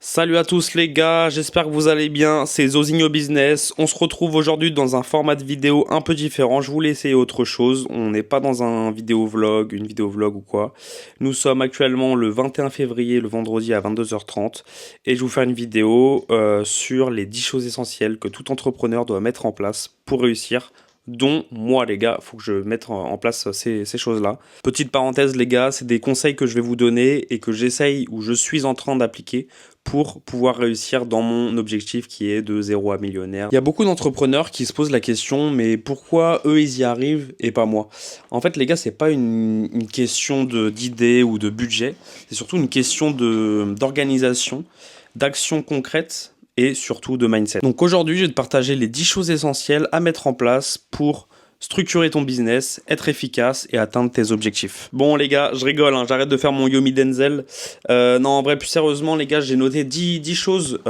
Salut à tous les gars, j'espère que vous allez bien, c'est Zozinho Business. On se retrouve aujourd'hui dans un format de vidéo un peu différent, je voulais essayer autre chose. On n'est pas dans un vidéo vlog, une vidéo vlog ou quoi. Nous sommes actuellement le 21 février, le vendredi à 22h30, et je vais vous faire une vidéo sur les 10 choses essentielles que tout entrepreneur doit mettre en place pour réussir, dont moi les gars, il faut que je mette en place ces choses-là. Petite parenthèse les gars, c'est des conseils que je vais vous donner et que j'essaye ou je suis en train d'appliquer pour pouvoir réussir dans mon objectif qui est de 0 à millionnaire. Il y a beaucoup d'entrepreneurs qui se posent la question, mais pourquoi eux ils y arrivent et pas moi? En fait les gars, c'est pas une question d'idée ou de budget, c'est surtout une question d'organisation, d'action concrète et surtout de mindset. Donc aujourd'hui, je vais te partager les 10 choses essentielles à mettre en place pour structurer ton business, être efficace et atteindre tes objectifs. Bon les gars, je rigole, hein, j'arrête de faire mon Yomi Denzel. Non, en vrai, plus sérieusement les gars, j'ai noté 10 choses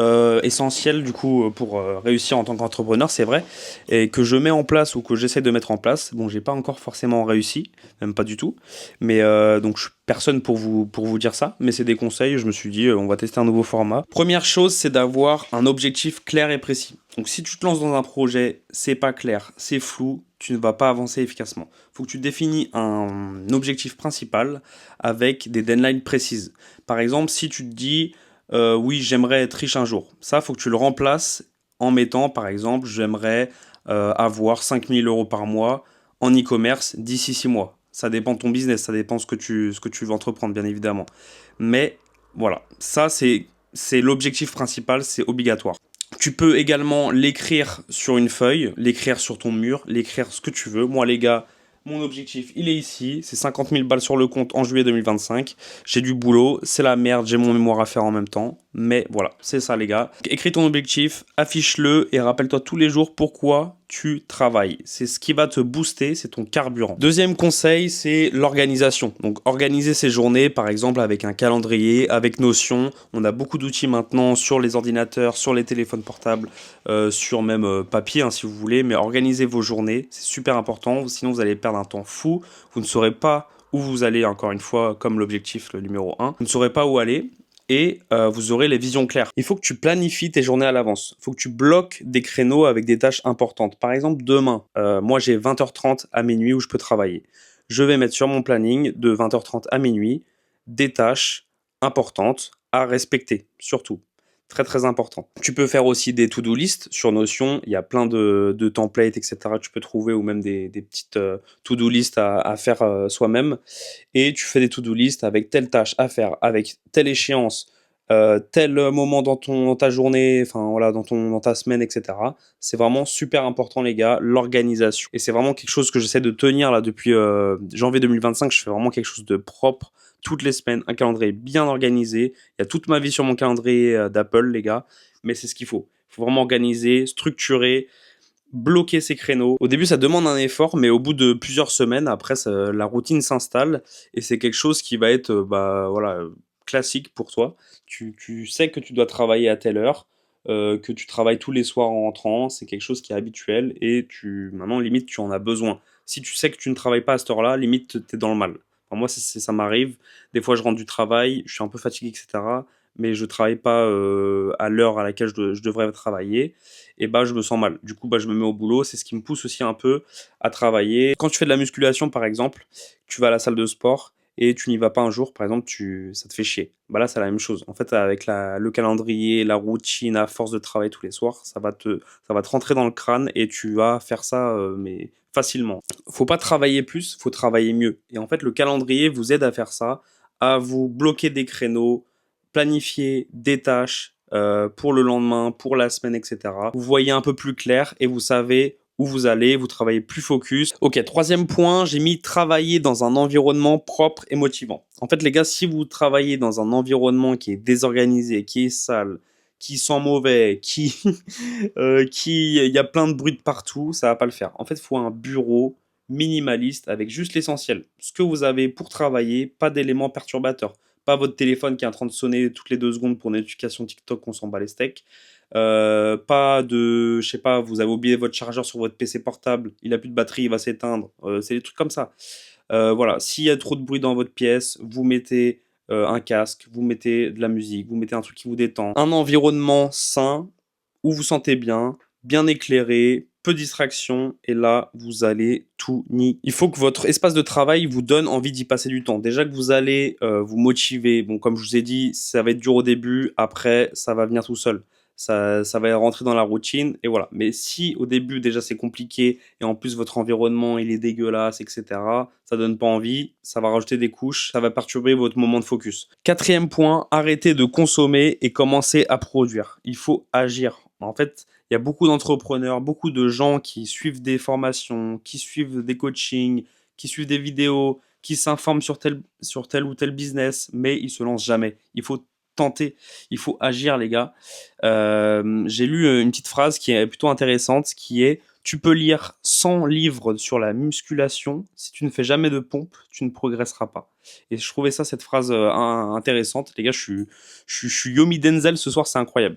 essentielles du coup pour réussir en tant qu'entrepreneur, c'est vrai, et que je mets en place ou que j'essaie de mettre en place. Bon, j'ai pas encore forcément réussi, même pas du tout, mais donc je suis personne pour vous dire ça, mais c'est des conseils, je me suis dit on va tester un nouveau format. Première chose, c'est d'avoir un objectif clair et précis. Donc si tu te lances dans un projet, c'est pas clair, c'est flou, tu ne vas pas avancer efficacement. Il faut que tu définis un objectif principal avec des deadlines précises. Par exemple, si tu te dis oui, j'aimerais être riche un jour, ça, il faut que tu le remplaces en mettant, par exemple, j'aimerais avoir 5 000 € par mois en e-commerce d'ici 6 mois. Ça dépend de ton business, ça dépend ce que tu veux entreprendre, bien évidemment. Mais voilà, ça, c'est l'objectif principal, c'est obligatoire. Tu peux également l'écrire sur une feuille, l'écrire sur ton mur, l'écrire ce que tu veux. Moi, les gars, mon objectif, il est ici. C'est 50 000 balles sur le compte en juillet 2025. J'ai du boulot, c'est la merde, j'ai mon mémoire à faire en même temps. Mais voilà, c'est ça, les gars. Écris ton objectif, affiche-le et rappelle-toi tous les jours pourquoi tu travailles. C'est ce qui va te booster, c'est ton carburant. Deuxième conseil, c'est l'organisation. Donc, organiser ses journées, par exemple, avec un calendrier, avec Notion. On a beaucoup d'outils maintenant sur les ordinateurs, sur les téléphones portables, sur même papier, hein, si vous voulez. Mais organisez vos journées, c'est super important. Sinon, vous allez perdre un temps fou. Vous ne saurez pas où vous allez, encore une fois, comme l'objectif, le numéro 1. Vous ne saurez pas où aller et vous aurez les visions claires. Il faut que tu planifies tes journées à l'avance. Il faut que tu bloques des créneaux avec des tâches importantes. Par exemple, demain, moi j'ai 20h30 à minuit où je peux travailler. Je vais mettre sur mon planning de 20h30 à minuit des tâches importantes à respecter, surtout. Très très important. Tu peux faire aussi des to-do list sur Notion. Il y a plein de templates, etc. Tu peux trouver ou même des petites to-do list à faire soi-même et tu fais des to-do list avec telle tâche à faire, avec telle échéance, tel moment dans ta journée, enfin voilà, dans ta semaine, etc. C'est vraiment super important, les gars, l'organisation. Et c'est vraiment quelque chose que j'essaie de tenir là depuis janvier 2025. Je fais vraiment quelque chose de propre toutes les semaines, un calendrier bien organisé. Il y a toute ma vie sur mon calendrier d'Apple, les gars, mais c'est ce qu'il faut. Il faut vraiment organiser, structurer, bloquer ces créneaux. Au début, ça demande un effort, mais au bout de plusieurs semaines, après, la routine s'installe et c'est quelque chose qui va être voilà, classique pour toi. Tu sais que tu dois travailler à telle heure, que tu travailles tous les soirs en rentrant, c'est quelque chose qui est habituel et maintenant, limite, tu en as besoin. Si tu sais que tu ne travailles pas à cette heure-là, limite, tu es dans le mal. Enfin, moi, ça m'arrive. Des fois, je rentre du travail, je suis un peu fatigué, etc. Mais je travaille pas à l'heure à laquelle je devrais travailler et bah je me sens mal. Du coup, bah je me mets au boulot, c'est ce qui me pousse aussi un peu à travailler. Quand tu fais de la musculation par exemple, tu vas à la salle de sport et tu n'y vas pas un jour, par exemple, ça te fait chier. Bah là, c'est la même chose. En fait, avec le calendrier, la routine, à force de travailler tous les soirs, ça va te rentrer dans le crâne et tu vas faire ça, mais facilement. Faut pas travailler plus, faut travailler mieux. Et en fait, le calendrier vous aide à faire ça, à vous bloquer des créneaux, planifier des tâches pour le lendemain, pour la semaine, etc. Vous voyez un peu plus clair et vous savez où vous allez, vous travaillez plus focus. Ok, troisième point, j'ai mis travailler dans un environnement propre et motivant. En fait, les gars, si vous travaillez dans un environnement qui est désorganisé, qui est sale, qui sent mauvais, il y a plein de bruit de partout, ça va pas le faire. En fait, il faut un bureau minimaliste avec juste l'essentiel. Ce que vous avez pour travailler, pas d'éléments perturbateurs. Pas votre téléphone qui est en train de sonner toutes les 2 secondes pour une notification TikTok, on s'en bat les steaks. Pas de, je sais pas, vous avez oublié votre chargeur sur votre PC portable, il a plus de batterie, il va s'éteindre. C'est des trucs comme ça. Voilà, s'il y a trop de bruit dans votre pièce, vous mettez un casque, vous mettez de la musique, vous mettez un truc qui vous détend. Un environnement sain, où vous vous sentez bien, bien éclairé, peu de distractions, et là, vous allez tout nier. Il faut que votre espace de travail vous donne envie d'y passer du temps. Déjà que vous allez vous motiver, bon, comme je vous ai dit, ça va être dur au début, après, ça va venir tout seul. Ça va rentrer dans la routine, et voilà. Mais si au début, déjà, c'est compliqué, et en plus, votre environnement, il est dégueulasse, etc., ça donne pas envie, ça va rajouter des couches, ça va perturber votre moment de focus. Quatrième point, arrêtez de consommer et commencez à produire. Il faut agir. En fait, il y a beaucoup d'entrepreneurs, beaucoup de gens qui suivent des formations, qui suivent des coachings, qui suivent des vidéos, qui s'informent sur tel ou tel business, mais ils se lancent jamais. Il faut tenter, il faut agir, les gars. J'ai lu une petite phrase qui est plutôt intéressante, qui est: tu peux lire 100 livres sur la musculation, si tu ne fais jamais de pompe, tu ne progresseras pas. Et je trouvais ça, cette phrase intéressante. Les gars, je suis Yomi Denzel ce soir, c'est incroyable.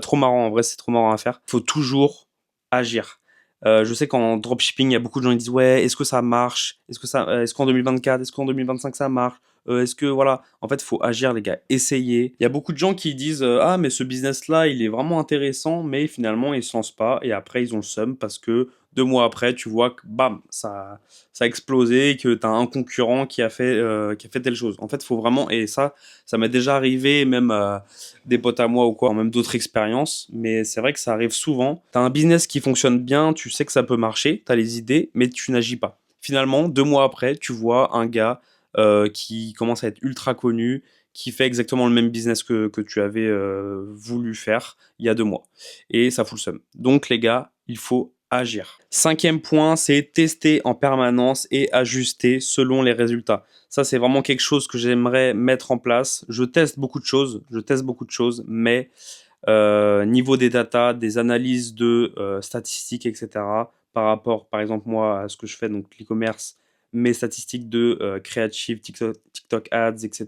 Trop marrant, en vrai, c'est trop marrant à faire. Il faut toujours agir. Je sais qu'en dropshipping, il y a beaucoup de gens qui disent: ouais, est-ce que ça marche? Est-ce qu'en 2024, est-ce qu'en 2025 ça marche? Est-ce que voilà, en fait, il faut agir, les gars, essayer. Il y a beaucoup de gens qui disent: ah, mais ce business-là, il est vraiment intéressant, mais finalement, ils se lancent pas, et après, ils ont le seum parce que 2 mois après, tu vois que bam, ça a explosé, que tu as un concurrent qui a fait telle chose. En fait, il faut vraiment, et ça m'est déjà arrivé, même des potes à moi ou quoi, même d'autres expériences, mais c'est vrai que ça arrive souvent. Tu as un business qui fonctionne bien, tu sais que ça peut marcher, tu as les idées, mais tu n'agis pas. Finalement, 2 mois après, tu vois un gars qui commence à être ultra connu, qui fait exactement le même business que tu avais voulu faire il y a 2 mois. Et ça fout le seum. Donc les gars, il faut agir. Cinquième point, c'est tester en permanence et ajuster selon les résultats. Ça, c'est vraiment quelque chose que j'aimerais mettre en place. Je teste beaucoup de choses, mais niveau des datas, des analyses de statistiques, etc., par rapport, par exemple, moi, à ce que je fais, donc l'e-commerce, mes statistiques de Creative, TikTok Ads, etc.,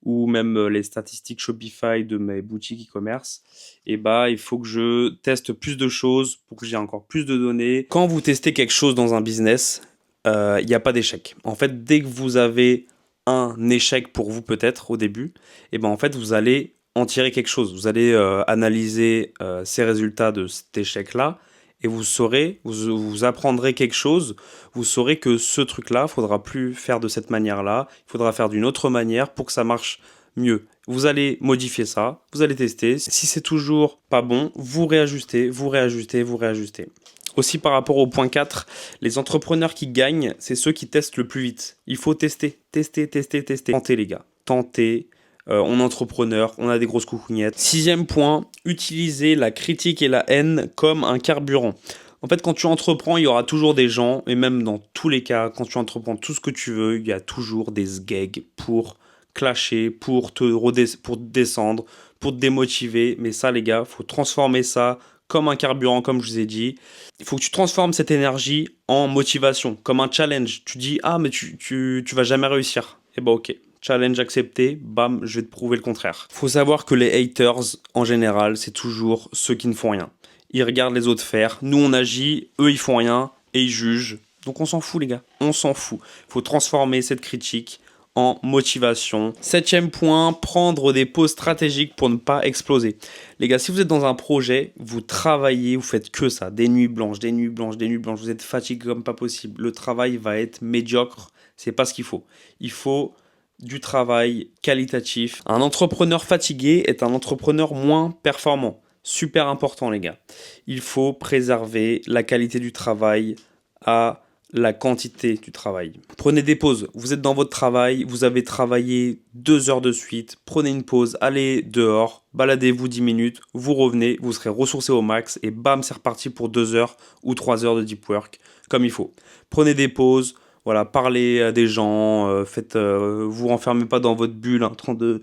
ou même les statistiques Shopify de mes boutiques e-commerce, et bah, il faut que je teste plus de choses pour que j'ai encore plus de données. Quand vous testez quelque chose dans un business, il n'y a pas d'échec. En fait, dès que vous avez un échec pour vous peut-être au début, et ben en fait, vous allez en tirer quelque chose. Vous allez analyser ces résultats de cet échec-là, et vous apprendrez quelque chose. Vous saurez que ce truc-là, il faudra plus faire de cette manière-là, il faudra faire d'une autre manière pour que ça marche mieux. Vous allez modifier ça, vous allez tester. Si c'est toujours pas bon, vous réajustez, vous réajustez, vous réajustez. Aussi, par rapport au point 4, les entrepreneurs qui gagnent, c'est ceux qui testent le plus vite. Il faut tester, tester, tester, tester. Tentez, les gars. Tentez. On est entrepreneur, on a des grosses coucougnettes. Sixième point, utilisez la critique et la haine comme un carburant. En fait, quand tu entreprends, il y aura toujours des gens, et même dans tous les cas, quand tu entreprends tout ce que tu veux, il y a toujours des sgegs pour clasher, pour te descendre, pour te démotiver. Mais ça, les gars, faut transformer ça comme un carburant, comme je vous ai dit. Il faut que tu transformes cette énergie en motivation, comme un challenge. Tu dis: ah, mais tu vas jamais réussir. Eh ben ok. Challenge accepté, bam, je vais te prouver le contraire. Faut savoir que les haters, en général, c'est toujours ceux qui ne font rien. Ils regardent les autres faire, nous on agit, eux ils font rien, et ils jugent. Donc on s'en fout, les gars, on s'en fout. Faut transformer cette critique en motivation. Septième point, prendre des pauses stratégiques pour ne pas exploser. Les gars, si vous êtes dans un projet, vous travaillez, vous faites que ça, des nuits blanches, des nuits blanches, des nuits blanches, vous êtes fatigué comme pas possible. Le travail va être médiocre, c'est pas ce qu'il faut. Il faut du travail qualitatif. Un entrepreneur fatigué est un entrepreneur moins performant. Super important, les gars. Il faut préserver la qualité du travail à la quantité du travail. Prenez des pauses. Vous êtes dans votre travail, vous avez travaillé 2 heures de suite, prenez une pause, allez dehors, baladez-vous 10 minutes, vous revenez, vous serez ressourcé au max, et bam, c'est reparti pour 2 heures ou 3 heures de deep work, comme il faut. Prenez des pauses. Voilà, parlez à des gens, vous renfermez pas dans votre bulle en train de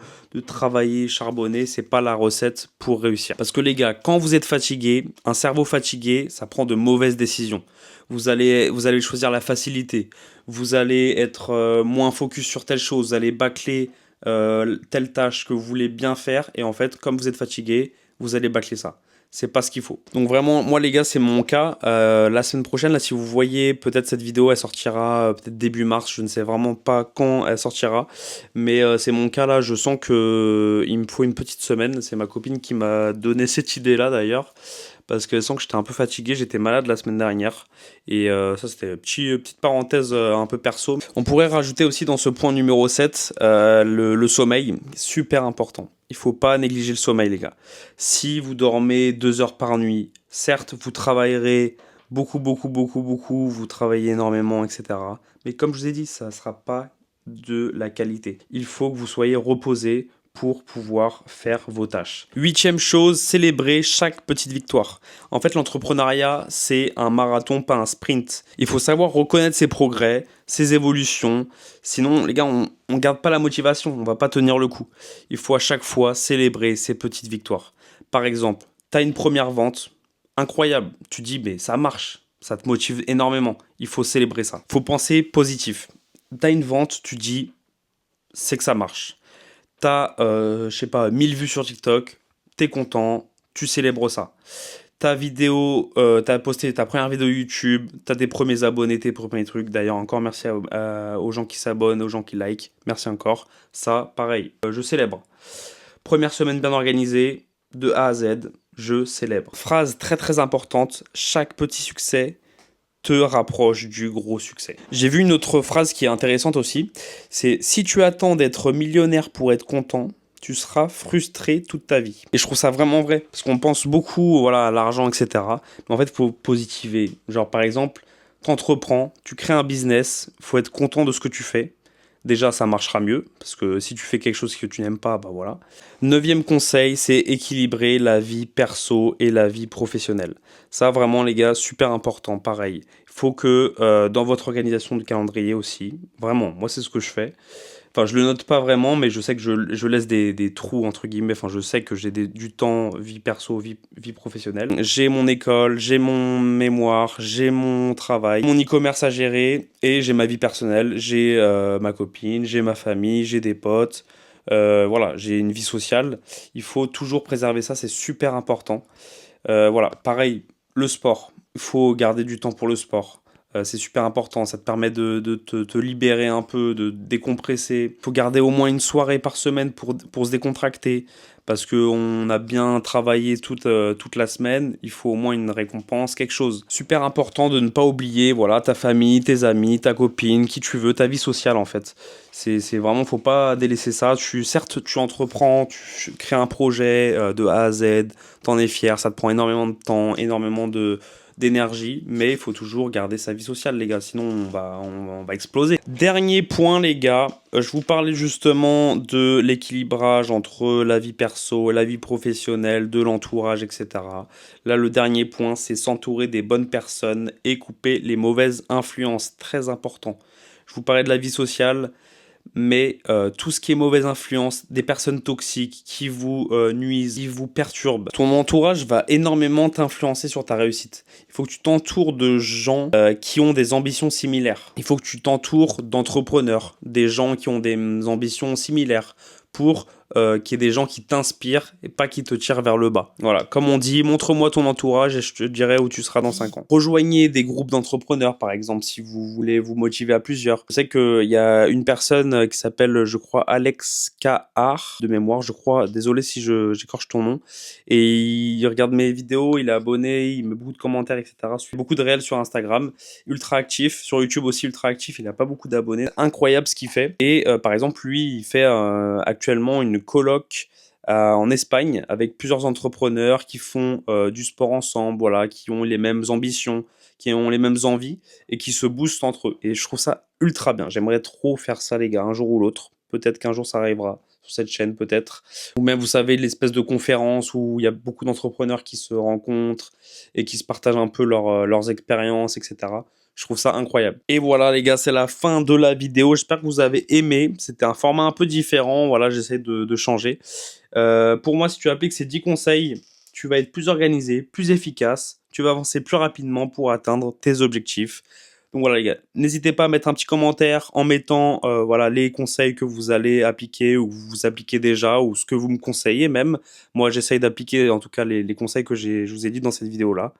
travailler, charbonner, c'est pas la recette pour réussir. Parce que les gars, quand vous êtes fatigué, un cerveau fatigué, ça prend de mauvaises décisions. Vous allez choisir la facilité, vous allez être moins focus sur telle chose, vous allez bâcler telle tâche que vous voulez bien faire, et en fait, comme vous êtes fatigué, vous allez bâcler ça. c'est pas ce qu'il faut. Donc vraiment, moi les gars, c'est mon cas. La semaine prochaine, là, si vous voyez, peut-être cette vidéo, elle sortira peut-être début mars, je ne sais vraiment pas quand elle sortira, mais c'est mon cas là, je sens que il me faut une petite semaine. C'est ma copine qui m'a donné cette idée-là d'ailleurs, parce qu'elle sent que j'étais un peu fatigué, j'étais malade la semaine dernière, et ça c'était une petite parenthèse un peu perso. On pourrait rajouter aussi dans ce point numéro 7 le sommeil, super important. Il faut pas négliger le sommeil les gars. Si vous dormez 2 heures par nuit, certes vous travaillerez beaucoup, vous travaillez énormément, etc. Mais comme je vous ai dit, ça ne sera pas de la qualité. Il faut que vous soyez reposé pour pouvoir faire vos tâches. Huitième chose, célébrer chaque petite victoire. En fait, l'entrepreneuriat, c'est un marathon, pas un sprint. Il faut savoir reconnaître ses progrès, ses évolutions. Sinon, les gars, on garde pas la motivation, on va pas tenir le coup. Il faut à chaque fois célébrer ces petites victoires. Par exemple, tu as une première vente, incroyable. Tu dis, mais ça marche, ça te motive énormément. Il faut célébrer ça. Il faut penser positif. Tu as une vente, tu dis, c'est que ça marche. T'as, je sais pas, 1000 vues sur TikTok, t'es content, tu célèbres ça. Ta vidéo, t'as posté ta première vidéo YouTube, t'as tes premiers abonnés, tes premiers trucs. D'ailleurs, encore merci aux gens qui s'abonnent, aux gens qui like. Merci encore. Ça, pareil, je célèbre. Première semaine bien organisée, de A à Z, je célèbre. Phrase très importante, chaque petit succès te rapproche du gros succès. J'ai vu une autre phrase qui est intéressante aussi, c'est si tu attends d'être millionnaire pour être content, tu seras frustré toute ta vie. Et je trouve ça vraiment vrai, parce qu'on pense beaucoup voilà, à l'argent, etc. Mais en fait, il faut positiver. Genre par exemple, tu entreprends, tu crées un business, il faut être content de ce que tu fais. Déjà, ça marchera mieux, parce que si tu fais quelque chose que tu n'aimes pas, bah voilà. Neuvième conseil, c'est équilibrer la vie perso et la vie professionnelle. Ça, vraiment, les gars, super important, pareil. Il faut que dans votre organisation de calendrier aussi, vraiment, moi, c'est ce que je fais. Enfin, je le note pas vraiment, mais je sais que je laisse des trous, entre guillemets. Enfin, je sais que j'ai du temps, vie perso, vie professionnelle. J'ai mon école, j'ai mon mémoire, j'ai mon travail, mon e-commerce à gérer, et j'ai ma vie personnelle. J'ai ma copine, j'ai ma famille, j'ai des potes. Voilà, j'ai une vie sociale. Il faut toujours préserver ça, c'est super important. Voilà, pareil, le sport. Il faut garder du temps pour le sport. C'est super important, ça te permet de te libérer un peu, de décompresser. Il faut garder au moins une soirée par semaine pour se décontracter, parce qu'on a bien travaillé toute la semaine, il faut au moins une récompense, quelque chose. Super important de ne pas oublier voilà, ta famille, tes amis, ta copine, qui tu veux, ta vie sociale en fait. C'est vraiment, faut pas délaisser ça. Certes, tu entreprends, tu crées un projet de A à Z, t'en es fier, ça te prend énormément de temps, énormément d'énergie, mais il faut toujours garder sa vie sociale les gars, sinon on va exploser. Dernier point les gars, je vous parlais justement de l'équilibrage entre la vie perso, la vie professionnelle, de l'entourage, etc. Là le dernier point c'est s'entourer des bonnes personnes et couper les mauvaises influences, très important. Je vous parlais de la vie sociale, mais tout ce qui est mauvaise influence, des personnes toxiques qui vous nuisent, qui vous perturbent, ton entourage va énormément t'influencer sur ta réussite. Il faut que tu t'entoures de gens qui ont des ambitions similaires. Il faut que tu t'entoures d'entrepreneurs, des gens qui ont des ambitions similaires pour qu'il y ait des gens qui t'inspirent et pas qui te tirent vers le bas. Voilà, comme on dit, montre-moi ton entourage et je te dirai où tu seras dans 5 ans. Rejoignez des groupes d'entrepreneurs, par exemple, si vous voulez vous motiver à plusieurs. Je sais qu'il y a une personne qui s'appelle, je crois, Alex Kahar, de mémoire, je crois. Désolé si j'écorche ton nom. Et il regarde mes vidéos, il est abonné, il met beaucoup de commentaires, etc. Il suit beaucoup de réels sur Instagram. Ultra actif. Sur YouTube aussi, ultra actif. Il n'a pas beaucoup d'abonnés. Incroyable ce qu'il fait. Et par exemple, lui, il fait actuellement une colloque en Espagne avec plusieurs entrepreneurs qui font du sport ensemble, voilà, qui ont les mêmes ambitions, qui ont les mêmes envies et qui se boostent entre eux. Et je trouve ça ultra bien. J'aimerais trop faire ça, les gars, un jour ou l'autre. Peut-être qu'un jour ça arrivera sur cette chaîne, peut-être. Ou même, vous savez, l'espèce de conférence où il y a beaucoup d'entrepreneurs qui se rencontrent et qui se partagent un peu leurs expériences, etc. Je trouve ça incroyable. Et voilà les gars, c'est la fin de la vidéo. J'espère que vous avez aimé. C'était un format un peu différent. Voilà, j'essaie de changer. Pour moi, si tu appliques ces 10 conseils, tu vas être plus organisé, plus efficace. Tu vas avancer plus rapidement pour atteindre tes objectifs. Donc voilà les gars, n'hésitez pas à mettre un petit commentaire en mettant voilà, les conseils que vous allez appliquer ou que vous appliquez déjà ou ce que vous me conseillez même. Moi j'essaye d'appliquer en tout cas les conseils que je vous ai dit dans cette vidéo là.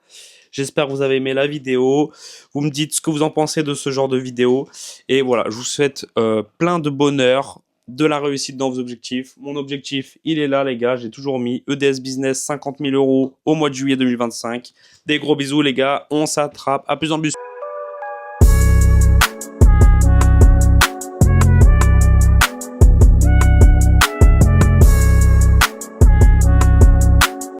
J'espère que vous avez aimé la vidéo. Vous me dites ce que vous en pensez de ce genre de vidéo. Et voilà, je vous souhaite plein de bonheur, de la réussite dans vos objectifs. Mon objectif, il est là les gars, j'ai toujours mis EDS Business 50 000 € au mois de juillet 2025. Des gros bisous les gars, on s'attrape. À plus en plus.